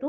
2।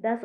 10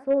100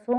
100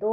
2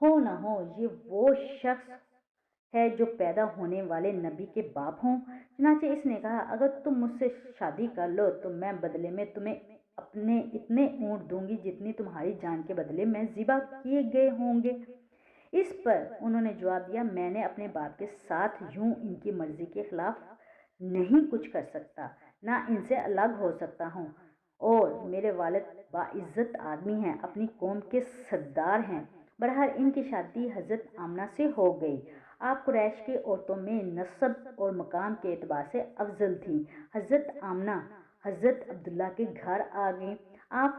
ہو نہ ہو یہ وہ شخص ہے جو پیدا ہونے والے نبی کے باپ ہوں۔ چنانچہ اس نے کہا اگر تم مجھ سے شادی کر لو تو میں بدلے میں تمہیں اپنے اتنے اونٹ دوں گی جتنی تمہاری جان کے بدلے میں ذبح کیے گئے ہوں گے۔ اس پر انہوں نے جواب دیا میں نے اپنے باپ کے ساتھ یوں ان کی مرضی کے خلاف نہیں کچھ کر سکتا، نہ ان سے الگ ہو سکتا ہوں، اور میرے والد باعزت آدمی ہیں، اپنی قوم کے سردار ہیں۔ بہرحال ان کی شادی حضرت آمنہ سے ہو گئی۔ آپ قریش کی عورتوں میں نسب اور مقام کے اعتبار سے افضل تھیں۔ حضرت آمنہ حضرت عبداللہ کے گھر آ گئیں۔ آپ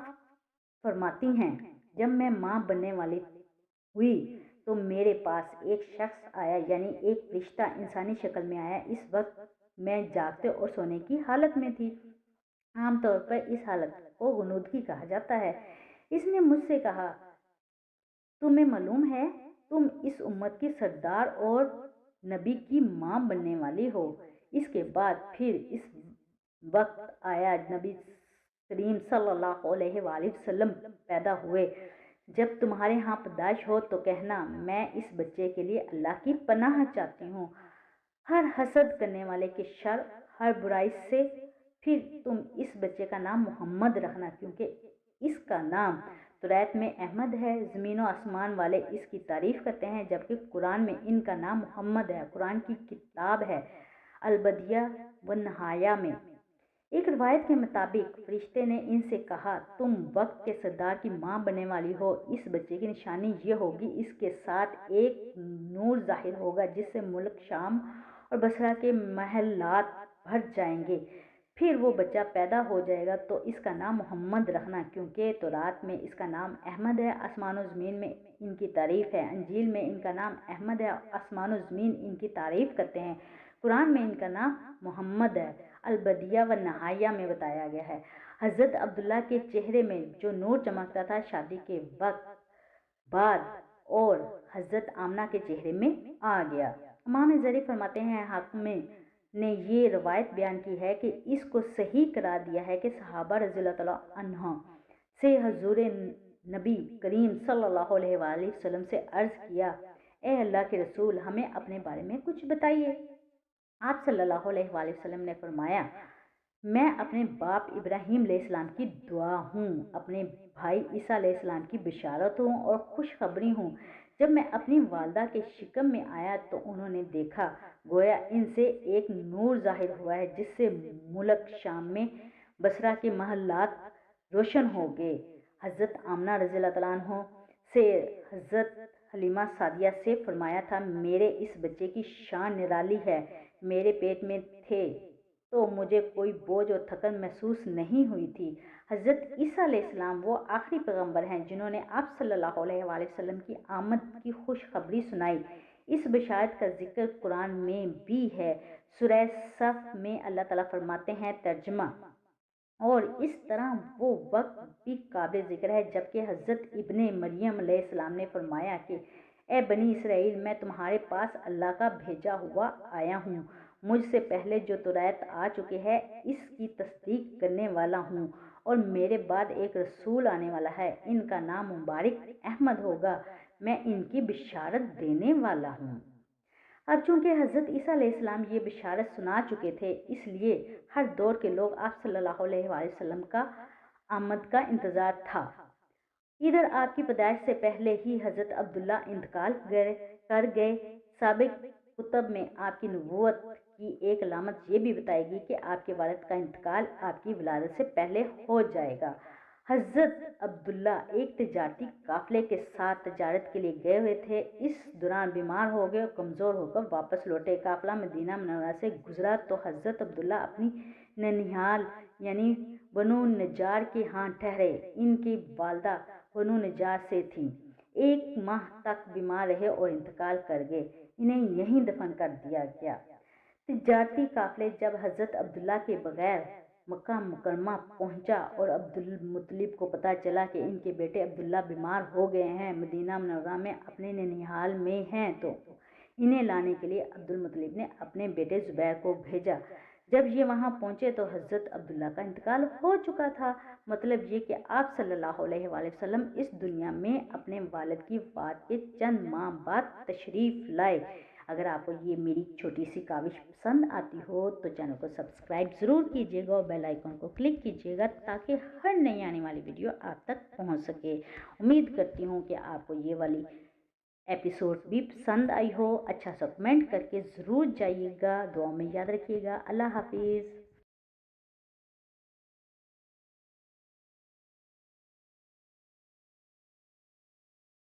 فرماتی ہیں جب میں ماں بننے والی ہوئی تو میرے پاس ایک شخص آیا، یعنی ایک فرشتہ انسانی شکل میں آیا۔ اس وقت میں جاگتے اور سونے کی حالت میں تھی۔ عام طور پر اس حالت کو غنودگی کہا جاتا ہے۔ اس نے مجھ سے کہا تمہیں معلوم ہے تم اس امت کی سردار اور نبی کی ماں بننے والی ہو۔ اس کے بعد پھر اس وقت آیا نبی کریم صلی اللہ علیہ وآلہ وسلم پیدا ہوئے۔ جب تمہارے ہاں پیدائش ہو تو کہنا میں اس بچے کے لیے اللہ کی پناہ چاہتی ہوں ہر حسد کرنے والے کے شر، ہر برائی سے۔ پھر تم اس بچے کا نام محمد رکھنا، کیونکہ اس کا نام توریت میں احمد ہے۔ زمین و آسمان والے اس کی تعریف کرتے ہیں، جبکہ قرآن میں ان کا نام محمد ہے۔ قرآن کی کتاب ہے البدیہ والنہایہ میں ایک روایت کے مطابق فرشتے نے ان سے کہا تم وقت کے سردار کی ماں بننے والی ہو۔ اس بچے کی نشانی یہ ہوگی اس کے ساتھ ایک نور ظاہر ہوگا جس سے ملک شام اور بصرہ کے محلات بھر جائیں گے۔ پھر وہ بچہ پیدا ہو جائے گا تو اس کا نام محمد رکھنا، کیونکہ تورات میں اس کا نام احمد ہے، آسمان و زمین میں ان کی تعریف ہے۔ انجیل میں ان کا نام احمد ہے، آسمان و زمین ان کی تعریف کرتے ہیں۔ قرآن میں ان کا نام محمد ہے۔ البدیہ والنہایہ میں بتایا گیا ہے حضرت عبداللہ کے چہرے میں جو نور چمکتا تھا شادی کے وقت بعد اور حضرت آمنہ کے چہرے میں آ گیا۔ امام زری فرماتے ہیں حاکم نے یہ روایت بیان کی ہے کہ اس کو صحیح قرار دیا ہے کہ صحابہ رضی اللہ تعالیٰ عنہ سے حضور نبی کریم صلی اللہ علیہ وآلہ وسلم سے عرض کیا اے اللہ کے رسول ہمیں اپنے بارے میں کچھ بتائیے۔ آپ صلی اللہ علیہ وآلہ وسلم نے فرمایا میں اپنے باپ ابراہیم علیہ السلام کی دعا ہوں، اپنے بھائی عیسیٰ علیہ السلام کی بشارت ہوں اور خوشخبری ہوں۔ جب میں اپنی والدہ کے شکم میں آیا تو انہوں نے دیکھا گویا ان سے ایک نور ظاہر ہوا ہے جس سے ملک شام میں بصرہ کے محلات روشن ہو گئے۔ حضرت آمنہ رضی اللہ تعالیٰ عنہ سے حضرت حلیمہ سعدیہ سے فرمایا تھا میرے اس بچے کی شان نرالی ہے، میرے پیٹ میں تھے تو مجھے کوئی بوجھ اور تھکن محسوس نہیں ہوئی تھی۔ حضرت عیسیٰ علیہ السلام وہ آخری پیغمبر ہیں جنہوں نے آپ صلی اللہ علیہ وآلہ وسلم کی آمد کی خوشخبری سنائی۔ اس بشارت کا ذکر قرآن میں بھی ہے۔ سورہ صف میں اللہ تعالیٰ فرماتے ہیں ترجمہ اور اس طرح وہ وقت بھی قابل ذکر ہے جبکہ حضرت ابن مریم علیہ السلام نے فرمایا کہ اے بنی اسرائیل میں تمہارے پاس اللہ کا بھیجا ہوا آیا ہوں، مجھ سے پہلے جو توریت آ چکے ہے اس کی تصدیق کرنے والا ہوں، اور میرے بعد ایک رسول آنے والا ہے، ان کا نام مبارک احمد ہوگا، میں ان کی بشارت دینے والا ہوں۔ اب چونکہ حضرت عیسیٰ علیہ السلام یہ بشارت سنا چکے تھے اس لیے ہر دور کے لوگ آپ صلی اللہ علیہ وآلہ وسلم کا آمد کا انتظار تھا۔ ادھر آپ کی پیدائش سے پہلے ہی حضرت عبداللہ انتقال کر گئے۔ سابق کتب میں آپ کی نبوت کی ایک علامت یہ بھی بتائی گئی کہ آپ کے والد کا انتقال آپ کی ولادت سے پہلے ہو جائے گا۔ حضرت عبداللہ ایک تجارتی قافلے کے ساتھ تجارت کے لیے گئے ہوئے تھے، اس دوران بیمار ہو گئے اور کمزور ہو کر واپس لوٹے۔ قافلہ مدینہ منورہ سے گزرا تو حضرت عبداللہ اپنی ننیھال یعنی بنو نجار کے ہاں ٹھہرے۔ ان کی والدہ بنو نجار سے تھیں، 1 ماہ تک بیمار رہے اور انتقال کر گئے، انہیں یہیں دفن کر دیا گیا۔ تجارتی قافلے جب حضرت عبداللہ کے بغیر مکہ مکرمہ پہنچا اور عبدالمطلب کو پتہ چلا کہ ان کے بیٹے عبداللہ بیمار ہو گئے ہیں، مدینہ منورہ میں اپنے ننیھال میں ہیں، تو انہیں لانے کے لیے عبدالمطلب نے اپنے بیٹے زبیر کو بھیجا۔ جب یہ وہاں پہنچے تو حضرت عبداللہ کا انتقال ہو چکا تھا۔ مطلب یہ کہ آپ صلی اللہ علیہ وآلہ وسلم اس دنیا میں اپنے والد کی وفات کے چند ماہ بعد تشریف لائے۔ اگر آپ کو یہ میری چھوٹی سی کاوش پسند آتی ہو تو چینل کو سبسکرائب ضرور کیجیے گا اور بیل آئیکن کو کلک کیجیے گا تاکہ ہر نئی آنے والی ویڈیو آپ تک پہنچ سکے۔ امید کرتی ہوں کہ آپ کو یہ والی ایپیسوڈ بھی پسند آئی ہو۔ اچھا سا کمنٹ کر کے ضرور جائیے گا، دعا میں یاد رکھیے گا۔ اللہ حافظ۔